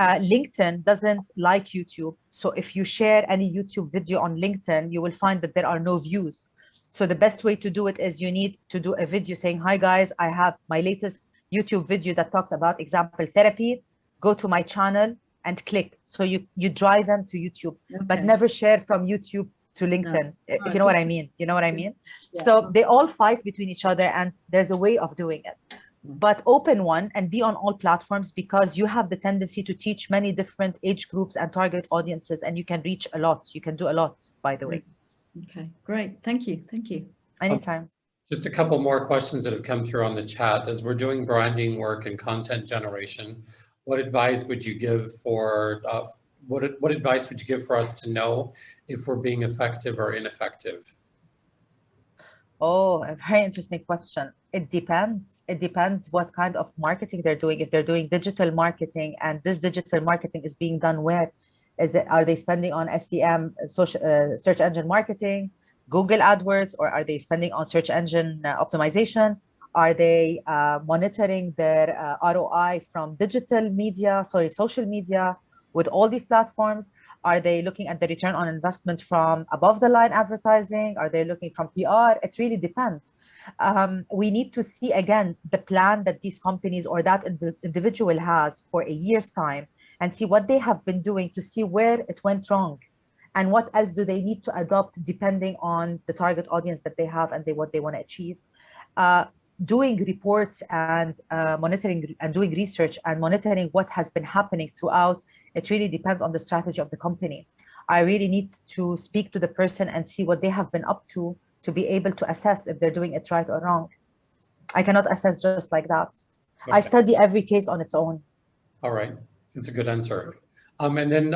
LinkedIn doesn't like YouTube. So if you share any YouTube video on LinkedIn, you will find that there are no views. So the best way to do it is you need to do a video saying, hi guys, I have my latest YouTube video that talks about example therapy. Go to my channel and click. So you drive them to YouTube, but never share from YouTube to LinkedIn, if you know what I mean. You know what I mean? Yeah. So they all fight between each other, and there's a way of doing it. But open one and be on all platforms, because you have the tendency to teach many different age groups and target audiences, and you can reach a lot. You can do a lot, by the way. Okay, great. Thank you. Thank you. Anytime. Just a couple more questions that have come through on the chat. As we're doing branding work and content generation, what advice would you give for what advice would you give for us to know if we're being effective or ineffective? Oh, a very interesting question. It depends. It depends what kind of marketing they're doing. If they're doing digital marketing and this digital marketing is being done where? Are they spending on SEM, social, search engine marketing, Google AdWords, or are they spending on search engine optimization? Are they monitoring their ROI from digital media, sorry, social media with all these platforms? Are they looking at the return on investment from above the line advertising? Are they looking from PR? It really depends. We need to see again the plan that these companies or that individual has for a year's time and see what they have been doing to see where it went wrong and what else do they need to adopt depending on the target audience that they have and what they want to achieve. Doing reports and monitoring and doing research and monitoring what has been happening throughout, it really depends on the strategy of the company. I really need to speak to the person and see what they have been up to be able to assess if they're doing it right or wrong. I cannot assess just like that. Okay. I study every case on its own. All right, that's a good answer. And then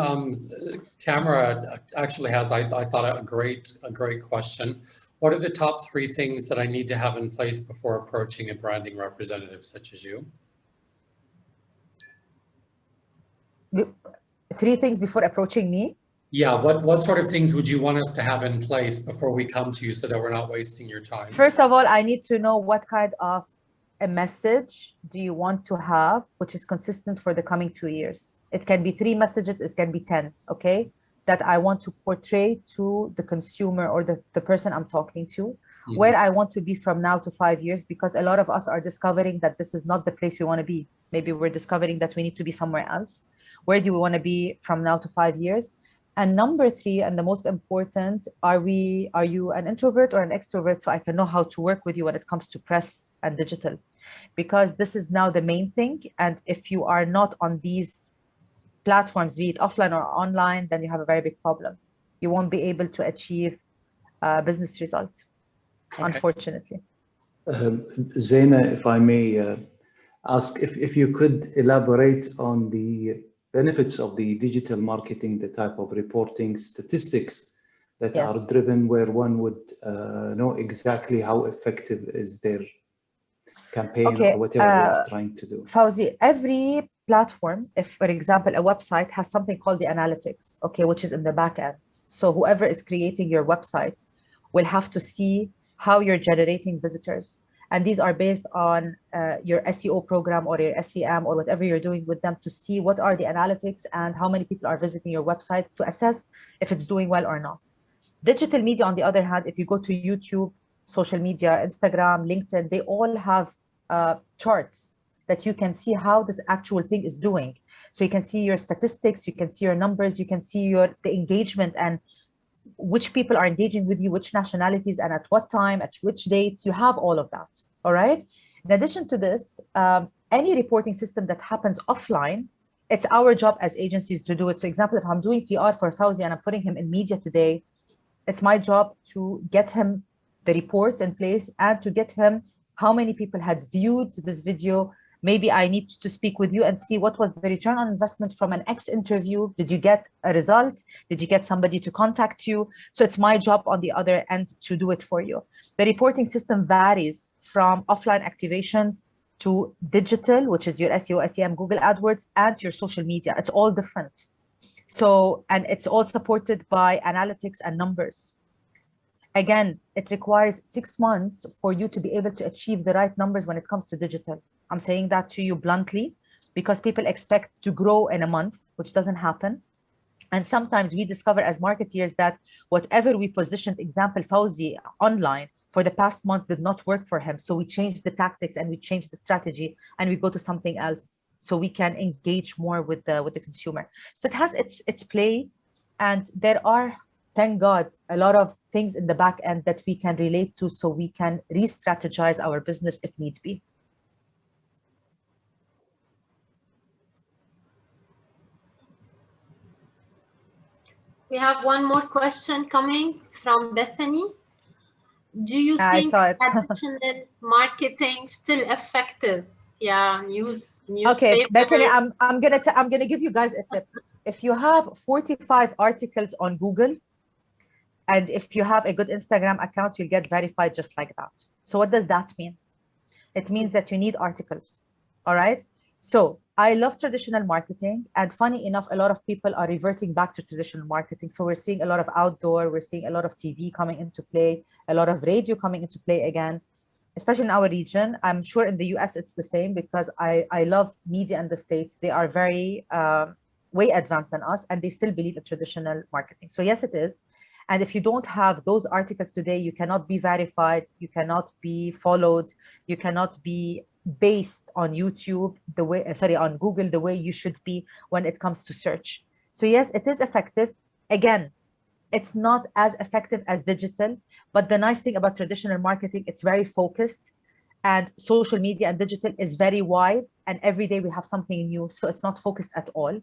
Tamara actually has, I thought, a great question. What are the top 3 things that I need to have in place before approaching a branding representative such as you? 3 things before approaching me? Yeah, what sort of things would you want us to have in place before we come to you so that we're not wasting your time? First of all, I need to know what kind of a message do you want to have, which is consistent for the coming 2 years. It can be 3 messages, it can be 10, okay? That I want to portray to the consumer or the person I'm talking to, where I want to be from now to 5 years, because a lot of us are discovering that this is not the place we want to be. Maybe we're discovering that we need to be somewhere else. Where do we want to be from now to 5 years? And number 3, and the most important, are you an introvert or an extrovert, so I can know how to work with you when it comes to press and digital? Because this is now the main thing. And if you are not on these platforms, be it offline or online, then you have a very big problem. You won't be able to achieve business results, unfortunately. Zeina, if I may ask, if you could elaborate on the benefits of the digital marketing, the type of reporting statistics that are driven, where one would know exactly how effective is their campaign or whatever they are trying to do. Fawzi, every platform, if for example a website has something called the analytics, which is in the back end. So whoever is creating your website will have to see how you're generating visitors. And these are based on your SEO program or your SEM or whatever you're doing with them, to see what are the analytics and how many people are visiting your website to assess if it's doing well or not. Digital media, on the other hand, if you go to YouTube, social media, Instagram, LinkedIn, they all have charts that you can see how this actual thing is doing. So you can see your statistics, you can see your numbers, you can see the engagement and which people are engaging with you, which nationalities, and at what time, at which dates. You have all of that. All right. In addition to this, any reporting system that happens offline, it's our job as agencies to do it. So example, if I'm doing PR for Fawzi and I'm putting him in media today, it's my job to get him the reports in place and to get him how many people had viewed this video. Maybe I need to speak with you and see what was the return on investment from an X interview. Did you get a result? Did you get somebody to contact you? So it's my job on the other end to do it for you. The reporting system varies from offline activations to digital, which is your SEO, SEM, Google AdWords, and your social media. It's all different. So, and it's all supported by analytics and numbers. Again, it requires 6 months for you to be able to achieve the right numbers when it comes to digital. I'm saying that to you bluntly because people expect to grow in a month, which doesn't happen. And sometimes we discover as marketeers that whatever we positioned, example, Fawzi online for the past month did not work for him. So we changed the tactics and we changed the strategy and we go to something else so we can engage more with the consumer. So it has its play, and there are, thank God, a lot of things in the back end that we can relate to so we can re-strategize our business if need be. We have one more question coming from Bethany. Do you think additional marketing still effective? Yeah, newspapers. Okay, Bethany, I'm gonna give you guys a tip. If you have 45 articles on Google And if you have a good Instagram account, you'll get verified just like that. So what does that mean? It means that you need articles. All right. So I love traditional marketing. And funny enough, a lot of people are reverting back to traditional marketing. So we're seeing a lot of outdoor, we're seeing a lot of TV coming into play, a lot of radio coming into play again, especially in our region. I'm sure in the US it's the same, because I love media in the States. They are very way advanced than us, and they still believe in traditional marketing. So yes, it is. And if you don't have those articles today, you cannot be verified, you cannot be followed, you cannot be based on YouTube the way, sorry, on Google the way you should be when it comes to search. So yes, it is effective. Again, it's not as effective as digital, but the nice thing about traditional marketing, it's very focused, and social media and digital is very wide, and every day we have something new. So it's not focused at all.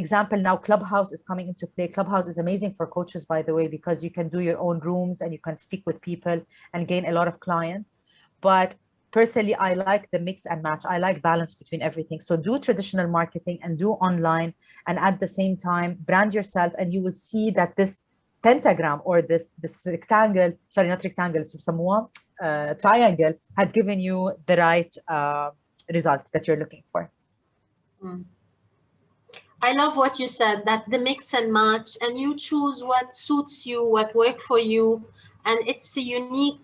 Example, now Clubhouse is coming into play. Clubhouse is amazing for coaches, by the way, because you can do your own rooms and you can speak with people and gain a lot of clients. But personally, I like the mix and match. I like balance between everything. So do traditional marketing and do online, and at the same time brand yourself, and you will see that this pentagram or this rectangle, sorry, not rectangle, triangle, had given you the right results that you're looking for. I love what you said, that the mix and match, and you choose what suits you, what works for you, and it's a unique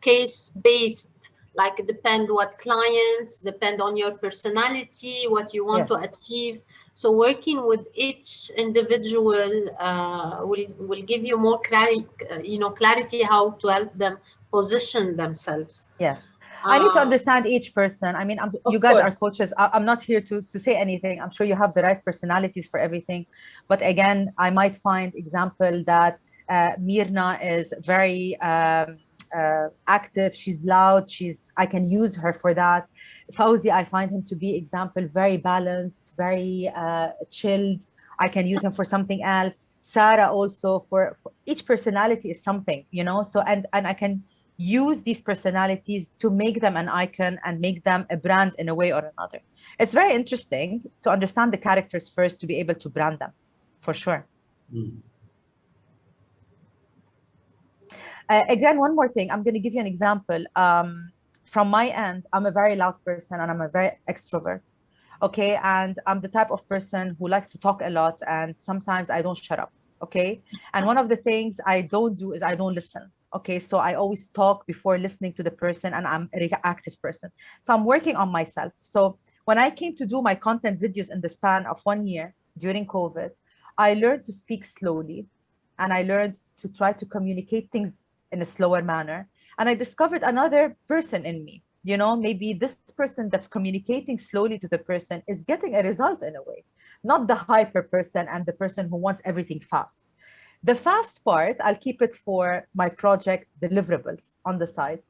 case based, like depend what clients, depend on your personality, what you want to achieve. So working with each individual will give you more clarity how to help them position themselves. Yes. I need to understand each person. I mean, you guys are coaches. I'm not here to say anything. I'm sure you have the right personalities for everything. But again, I might find example that Mirna is very active. She's loud. I can use her for that. Fauzi, I find him to be example, very balanced, very chilled. I can use him for something else. Sarah also, for each personality is something, you know. So and I can use these personalities to make them an icon and make them a brand in a way or another. It's very interesting to understand the characters first to be able to brand them, for sure. Again, one more thing. I'm going to give you an example. From my end, I'm a very loud person and I'm a very extrovert. Okay. And I'm the type of person who likes to talk a lot, and sometimes I don't shut up. Okay. And one of the things I don't do is I don't listen. Okay, so I always talk before listening to the person, and I'm a reactive person. So I'm working on myself. So when I came to do my content videos in the span of 1 year during COVID, I learned to speak slowly, and I learned to try to communicate things in a slower manner. And I discovered another person in me. You know, maybe this person that's communicating slowly to the person is getting a result in a way, not the hyper person and the person who wants everything fast. The fast part, I'll keep it for my project deliverables on the side.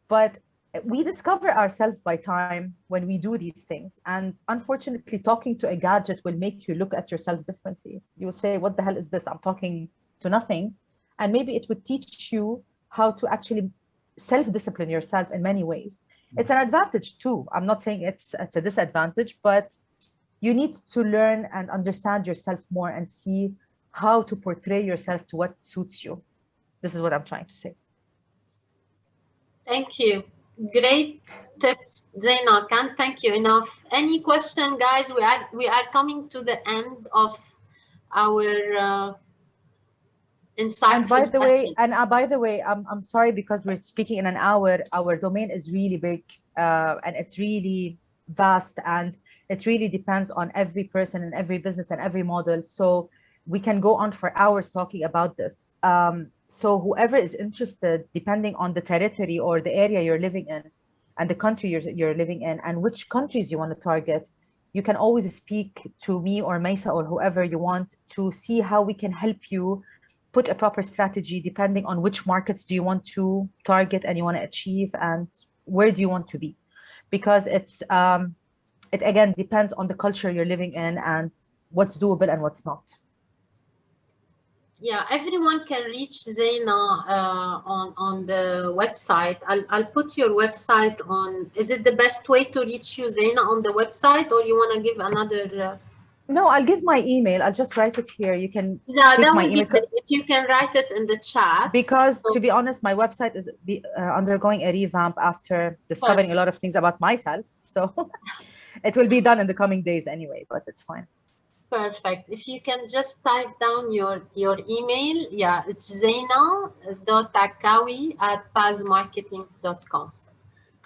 But we discover ourselves by time when we do these things. And unfortunately, talking to a gadget will make you look at yourself differently. You will say, what the hell is this? I'm talking to nothing. And maybe it would teach you how to actually self-discipline yourself in many ways. It's an advantage too. I'm not saying it's a disadvantage, but you need to learn and understand yourself more and see how to portray yourself to what suits you. This is what I'm trying to say. Thank you. Great tips, Zeina. Can't thank you enough. Any question, guys? We are coming to the end of our insightful. And by the way, I'm sorry, because we're speaking in an hour. Our domain is really big, and it's really vast, and it really depends on every person and every business and every model. So we can go on for hours talking about this. So whoever is interested, depending on the territory or the area you're living in and the country you're living in and which countries you want to target, you can always speak to me or Maisa or whoever you want to see how we can help you put a proper strategy depending on which markets do you want to target and you want to achieve, and where do you want to be. Because it again depends on the culture you're living in and what's doable and what's not. Yeah, everyone can reach Zeina on the website. I'll put your website on. Is it the best way to reach you, Zeina, on the website, or you want to give another No, I'll give my email. I'll just write it here. You can No, take that my would be email. good if you can write it in the chat. Because So- to be honest, my website is undergoing a revamp after discovering a lot of things about myself. So it will be done in the coming days anyway, but it's fine. Perfect. If you can just type down your email. Yeah, it's zeina.akkawi@pazmarketing.com.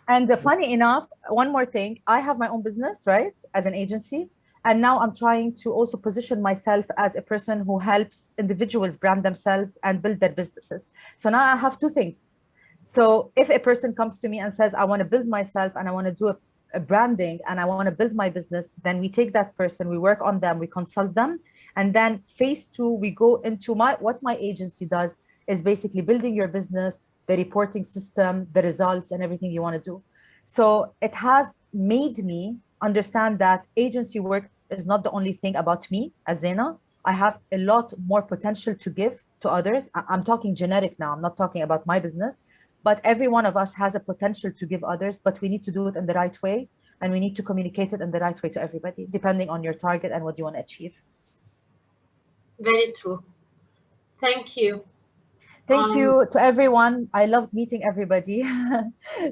And funny enough, one more thing, I have my own business, right, as an agency. And now I'm trying to also position myself as a person who helps individuals brand themselves and build their businesses. So now I have two things. So if a person comes to me and says, I want to build myself and I want to do a branding and I want to build my business, then we take that person, we work on them, we consult them. And then phase two, we go into what my agency does is basically building your business, the reporting system, the results, and everything you want to do. So it has made me understand that agency work is not the only thing about me as Zeina. I have a lot more potential to give to others. I'm talking generic now. I'm not talking about my business, but every one of us has a potential to give others, but we need to do it in the right way. And we need to communicate it in the right way to everybody, depending on your target and what you want to achieve. Very true. Thank you. Thank you to everyone. I loved meeting everybody.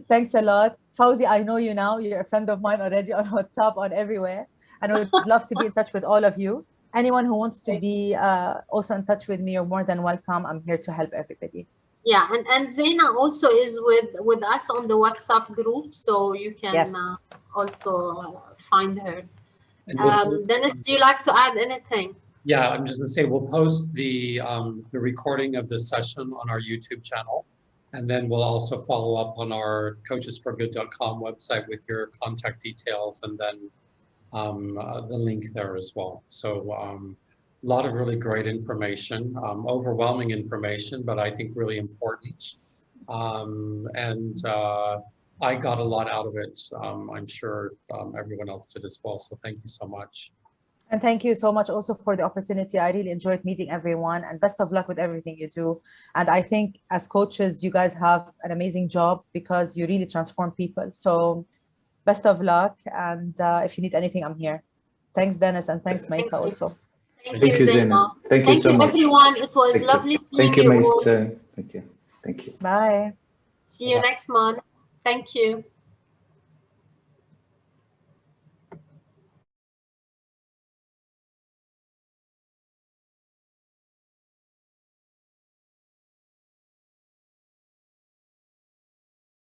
Thanks a lot. Fawzi, I know you now. You're a friend of mine already on WhatsApp, on everywhere. And I would love to be in touch with all of you. Anyone who wants to be also in touch with me, you're more than welcome. I'm here to help everybody. Yeah, and Zeina also is with us on the WhatsApp group, so you can also find her. Dennis, do you like to add anything? Yeah, I'm just going to say we'll post the recording of this session on our YouTube channel, and then we'll also follow up on our coachesforgood.com website with your contact details, and then the link there as well. So a lot of really great information, overwhelming information, but I think really important. And I got a lot out of it. I'm sure everyone else did as well. So thank you so much. And thank you so much also for the opportunity. I really enjoyed meeting everyone, and best of luck with everything you do. And I think as coaches, you guys have an amazing job because you really transform people. So best of luck. And if you need anything, I'm here. Thanks, Dennis, and thanks, Maisa also. Thank you, Zeina. Thank you so much. Everyone. It was lovely seeing you. you Thank you, all. Maisa. Thank you. Thank you. Bye. See you next month. Thank you.